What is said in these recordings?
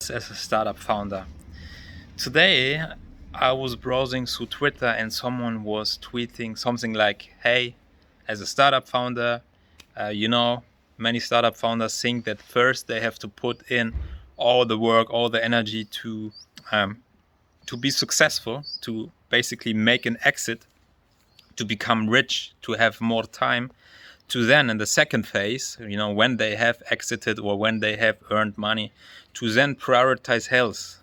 as a startup founder. Today, I was browsing through Twitter and someone was tweeting something like, "Hey, as a startup founder, uh, you know, many startup founders think that first they have to put in all the work, all the energy to be successful, to basically make an exit, to become rich, to have more time, to then in the second phase, when they have exited or when they have earned money, to then prioritize health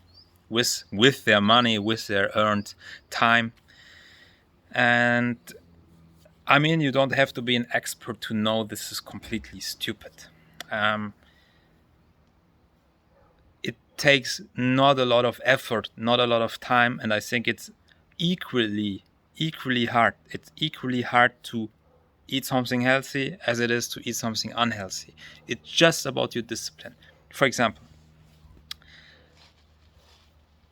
with their money, with their earned time. And I mean, you don't have to be an expert to know this is completely stupid. um, it takes not a lot of effort, not a lot of time, and I think it's equally hard. It's equally hard to eat something healthy as it is to eat something unhealthy. It's just about your discipline. For example,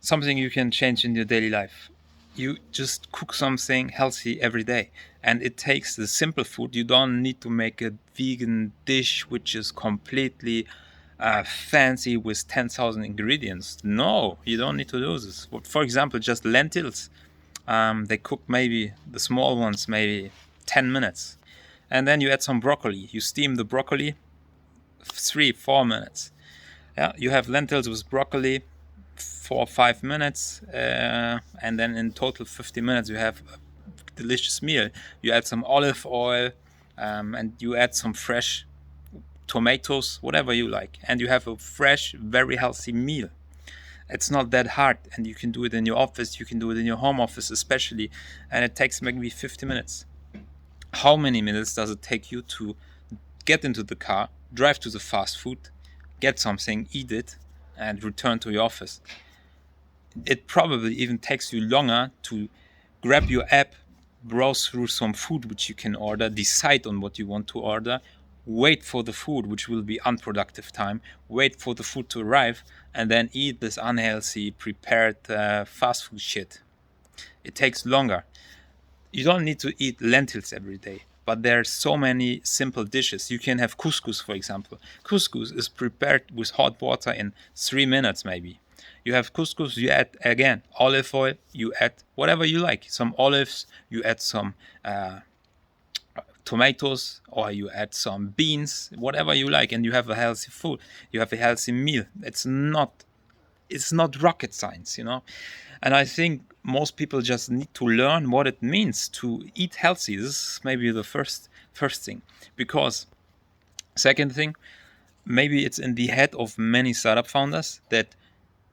something you can change in your daily life. You just cook something healthy every day, and it takes the simple food. You don't need to make a vegan dish which is completely fancy with 10,000 ingredients. No, you don't need to do this. For example, just lentils. They cook maybe the small ones, maybe 10 minutes. And then you add some broccoli. You steam the broccoli 3-4 minutes. Yeah, you have lentils with broccoli 4 or 5 minutes, and then in total 50 minutes you have a delicious meal. You add some olive oil, and you add some fresh tomatoes, whatever you like, and you have a fresh, very healthy meal. It's not that hard, and you can do it in your office, you can do it in your home office especially, and it takes maybe 50 minutes. How many minutes does it take you to get into the car, drive to the fast food, get something, eat it, and return to your office? It probably even takes you longer to grab your app, browse through some food which you can order, decide on what you want to order, wait for the food, which will be unproductive time, wait for the food to arrive, and then eat this unhealthy, prepared fast food shit. It takes longer. You don't need to eat lentils every day, but there are so many simple dishes. You can have couscous, for example. Couscous is prepared with hot water in 3 minutes, maybe. You have couscous, you add again olive oil, you add whatever you like, some olives, you add some tomatoes, or you add some beans, whatever you like, and you have a healthy food. You have a healthy meal. It's not rocket science, And I think most people just need to learn what it means to eat healthy. This is maybe the first thing. Because second thing, maybe it's in the head of many startup founders that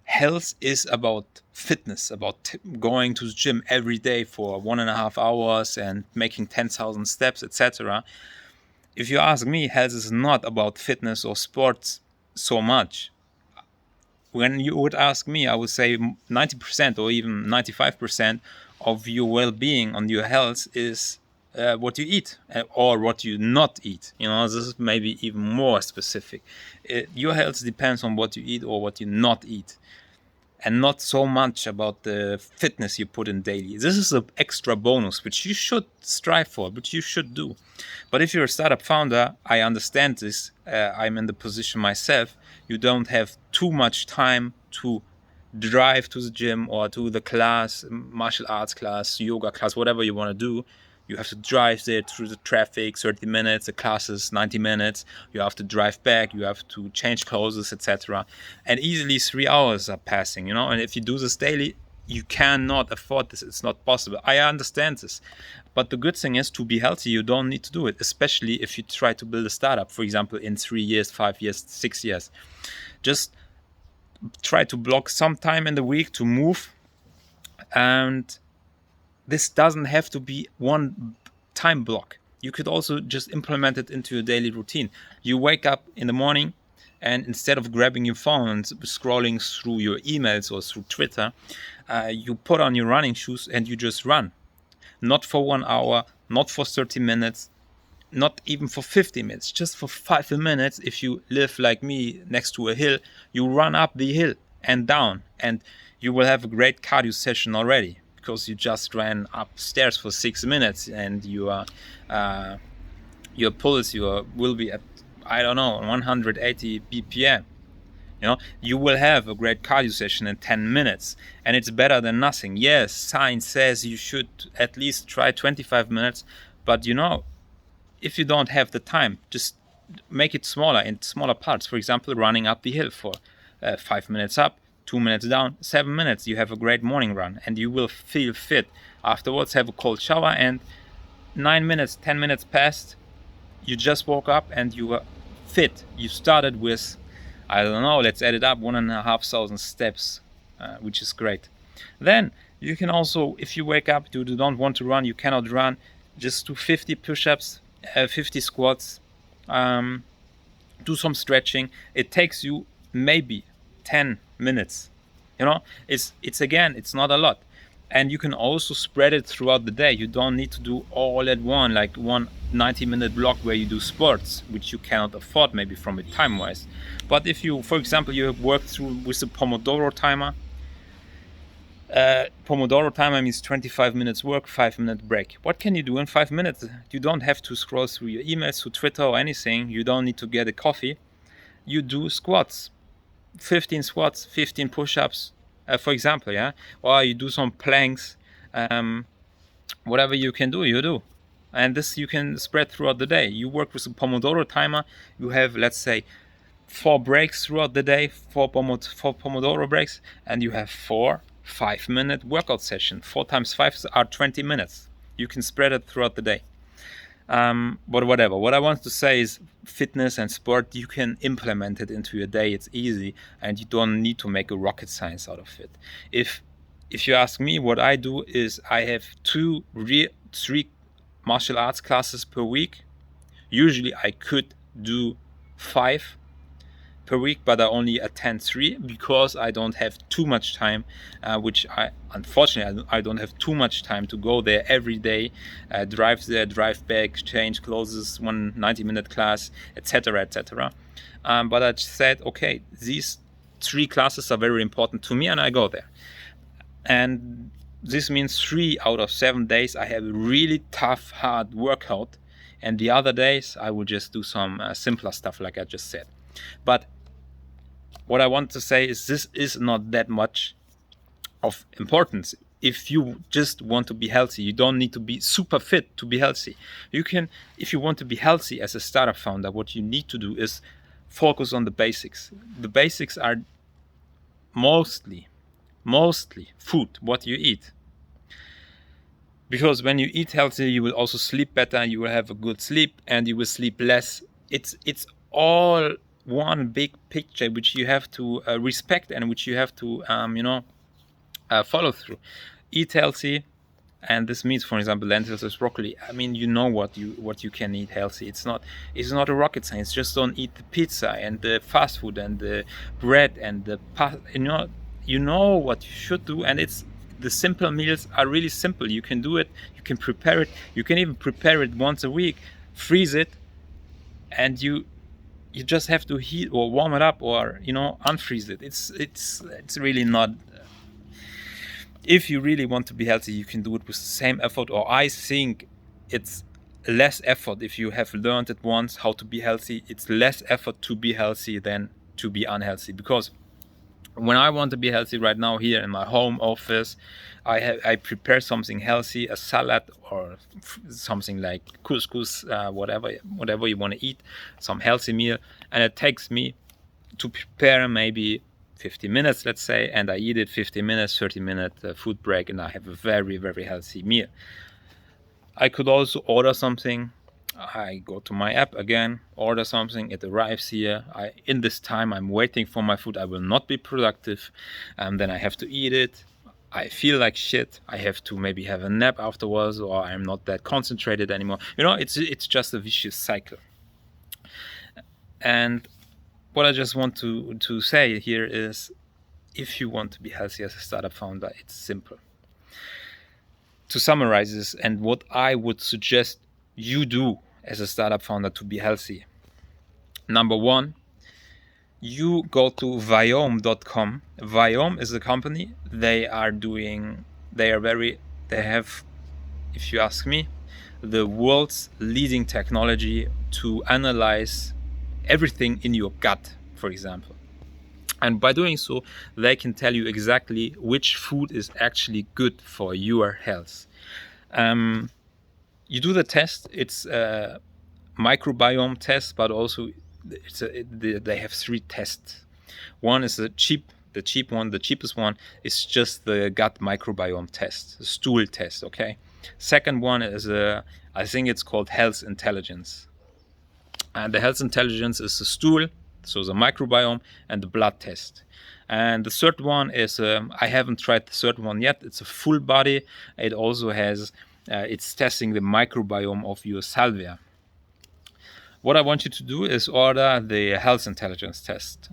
health is about fitness, about going to the gym every day for 1.5 hours and making 10,000 steps, etc. If you ask me, health is not about fitness or sports so much. When you would ask me, I would say 90% or even 95% of your well-being on your health is what you eat or what you not eat. This is maybe even more specific. Your health depends on what you eat or what you not eat, and not so much about the fitness you put in daily. This is an extra bonus, which you should strive for, which you should do. But if you're a startup founder, I understand this. I'm in the position myself. You don't have too much time to drive to the gym or to the class, martial arts class, yoga class, whatever you want to do. You have to drive there through the traffic, 30 minutes, the class is 90 minutes. You have to drive back, you have to change clothes, etc. And easily 3 hours are passing, And if you do this daily, you cannot afford this. It's not possible. I understand this. But the good thing is, to be healthy, you don't need to do it, especially if you try to build a startup, for example, in 3 years, 5 years, 6 years. Just try to block some time in the week to move, and this doesn't have to be one time block. You could also just implement it into your daily routine. You wake up in the morning, and instead of grabbing your phone and scrolling through your emails or through Twitter, you put on your running shoes and you just run. Not for 1 hour, not for 30 minutes, not even for 50 minutes, just for 5 minutes. If you live like me next to a hill, you run up the hill and down, and you will have a great cardio session already, because you just ran upstairs for 6 minutes, and your pulse will be at, I don't know, 180 BPM. You will have a great cardio session in 10 minutes, and it's better than nothing. Yes, science says you should at least try 25 minutes, but if you don't have the time, just make it smaller in smaller parts. For example, running up the hill for 5 minutes up, 2 minutes down, 7 minutes. You have a great morning run, and you will feel fit. Afterwards, have a cold shower, and 9 minutes, 10 minutes passed. You just woke up and you were fit. You started with, I don't know, let's add it up, 1,500 steps, which is great. Then you can also, if you wake up, you don't want to run, you cannot run, just do 50 push-ups, 50 squats, do some stretching. It takes you maybe 10 minutes. It's not a lot. And you can also spread it throughout the day. You don't need to do all at once, like one 90-minute block where you do sports, which you cannot afford maybe from it time-wise. But if you, for example, you have worked through with the Pomodoro timer. Pomodoro timer means 25 minutes work, 5-minute break. What can you do in 5 minutes? You don't have to scroll through your emails, through Twitter or anything. You don't need to get a coffee. You do squats, 15 squats, 15 push-ups, for example, yeah? Or you do some planks, whatever you can do, you do. And this you can spread throughout the day. You work with a Pomodoro timer. You have, let's say, 4 breaks throughout the day, 4 Pomodoro breaks, and you have 4 5-minute workout sessions. 4 times 5 are 20 minutes. You can spread it throughout the day. But whatever. What I want to say is fitness and sport, you can implement it into your day. It's easy, and you don't need to make a rocket science out of it. If you ask me, what I do is I have 3 martial arts classes per week. Usually I could do 5 per week, but I only attend 3 because I don't have too much time, unfortunately I don't have too much time to go there every day, drive there, drive back, change clothes, one 90-minute class, etc. But I said, okay, these 3 classes are very important to me, and I go there. And this means 3 out of 7 days I have a really tough, hard workout, and the other days I will just do some simpler stuff like I just said. But what I want to say is this is not that much of importance. If you just want to be healthy, you don't need to be super fit to be healthy. You can, if you want to be healthy as a startup founder, what you need to do is focus on the basics. The basics are mostly food, what you eat. Because when you eat healthy, you will also sleep better, you will have a good sleep, and you will sleep less. It's all one big picture which you have to respect and which you have to follow through. Eat healthy, and this means, for example, lentils or broccoli. I mean, you know what you can eat healthy. It's not a rocket science. Just don't eat the pizza and the fast food and the bread and the pasta. You know what you should do, and the simple meals are really simple. You can do it. You can prepare it. You can even prepare it once a week, freeze it, and you just have to heat or warm it up or unfreeze it. It's really not. If you really want to be healthy, you can do it with the same effort, or I think it's less effort. If you have learned it once how to be healthy, it's less effort to be healthy than to be unhealthy. Because when I want to be healthy right now here in my home office, I prepare something healthy, a salad or something like couscous, whatever you want to eat, some healthy meal, and it takes me to prepare maybe 50 minutes, let's say, and I eat it 50 minutes, 30-minute food break, and I have a very, very healthy meal. I could also order something. I go to my app again, order something, it arrives here. In this time I'm waiting for my food, I will not be productive, and then I have to eat it. I feel like shit. I have to maybe have a nap afterwards, or I'm not that concentrated anymore. It's just a vicious cycle. And what I just want to say here is, if you want to be healthy as a startup founder, it's simple. To summarize this, and what I would suggest you do as a startup founder to be healthy. Number 1, you go to Viome.com. Viome is a company. They have, if you ask me, the world's leading technology to analyze everything in your gut, for example. And by doing so, they can tell you exactly which food is actually good for your health. You do the test. It's a microbiome test, but also they have 3 tests. One is the cheap one. The cheapest one is just the gut microbiome test, the stool test. Okay. Second one is I think it's called Health Intelligence. And the Health Intelligence is the stool, so the microbiome, and the blood test. And the third one is I haven't tried the third one yet. It's a full body. It also has it's testing the microbiome of your salvia. What I want you to do is order the Health Intelligence test.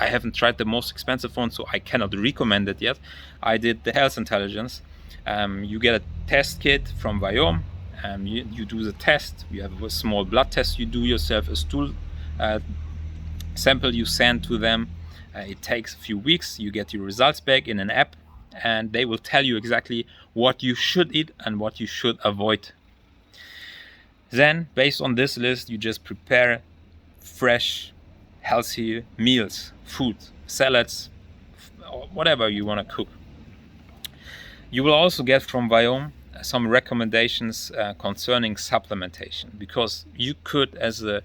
I haven't tried the most expensive one, so I cannot recommend it yet. I did the Health Intelligence. You get a test kit from Viome. You do the test. You have a small blood test. You do yourself a stool sample. You send to them. It takes a few weeks. You get your results back in an app, and they will tell you exactly what you should eat and what you should avoid. Then, based on this list, you just prepare fresh, healthy meals, food, salads, whatever you want to cook. You will also get from Viome some recommendations concerning supplementation, because you could, as a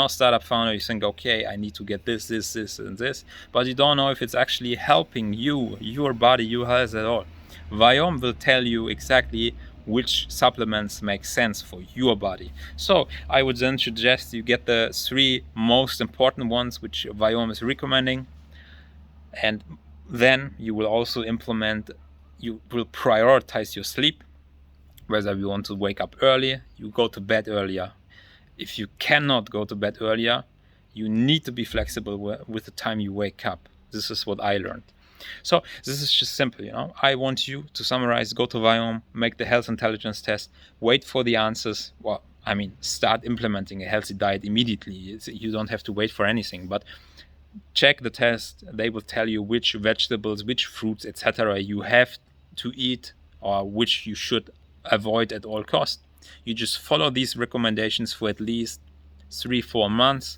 startup founder, you think, okay, I need to get this, and this, but you don't know if it's actually helping you, your body, your health at all. Viome will tell you exactly which supplements make sense for your body. So I would then suggest you get the 3 most important ones which Viome is recommending, and then you will also you will prioritize your sleep. Whether you want to wake up early, you go to bed earlier. If you cannot go to bed earlier, you need to be flexible with the time you wake up. This is what I learned. So this is just simple, I want you to summarize: go to Viome, make the Health Intelligence test, wait for the answers. Well, start implementing a healthy diet immediately. You don't have to wait for anything, but check the test. They will tell you which vegetables, which fruits, etc. you have to eat, or which you should avoid at all costs. You just follow these recommendations for at least 3-4 months.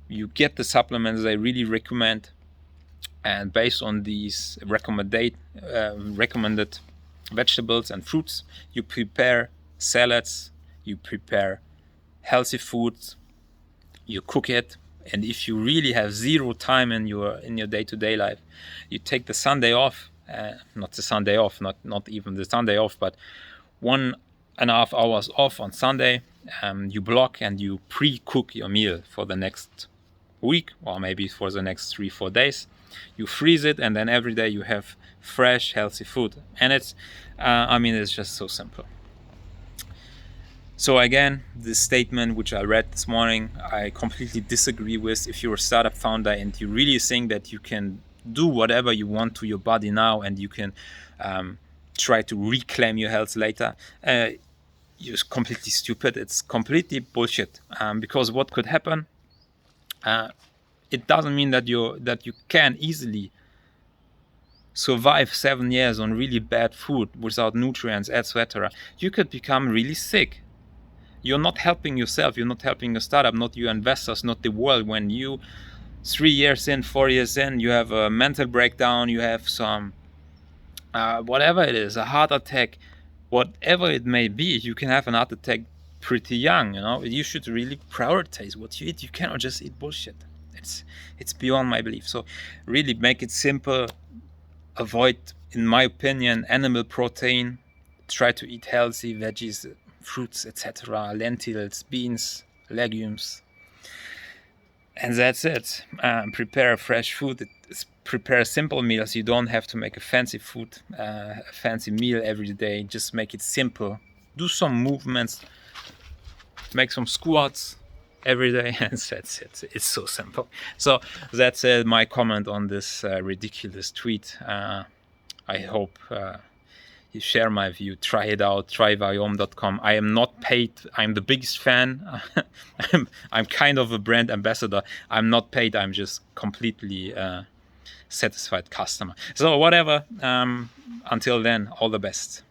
You get the supplements they really recommend, and based on these recommended vegetables and fruits, you prepare salads, you prepare healthy foods, you cook it. And if you really have 0 time in your day-to-day life, you take the Sunday off, not even the Sunday off, but 1.5 hours off on Sunday. You block and you pre-cook your meal for the next week, or maybe for the next 3-4 days. You freeze it, and then every day you have fresh, healthy food. And it's just so simple. So again, this statement which I read this morning, I completely disagree with. If you're a startup founder and you really think that you can do whatever you want to your body now, and you can try to reclaim your health later, you're completely stupid. It's completely bullshit. Because what could happen? It doesn't mean that you can easily survive 7 years on really bad food without nutrients, etc. You could become really sick. You're not helping yourself. You're not helping your startup, not your investors, not the world. When you 3 years in, 4 years in, you have a mental breakdown, you have some whatever it is, a heart attack, whatever it may be, you can have an heart attack pretty young. You should really prioritize what you eat. You cannot just eat bullshit. It's beyond my belief. So really make it simple. Avoid, in my opinion, animal protein. Try to eat healthy veggies, fruits, etc., lentils, beans, legumes, and that's it. Prepare fresh food. Prepare simple meals. You don't have to make a fancy meal every day. Just make it simple. Do some movements. Make some squats every day, and that's it. It's so simple. So that's my comment on this ridiculous tweet. I hope you share my view. Try it out. Try Viome.com. I am not paid. I'm the biggest fan. I'm kind of a brand ambassador. I'm not paid. I'm just completely satisfied customer. So whatever. Until then, all the best.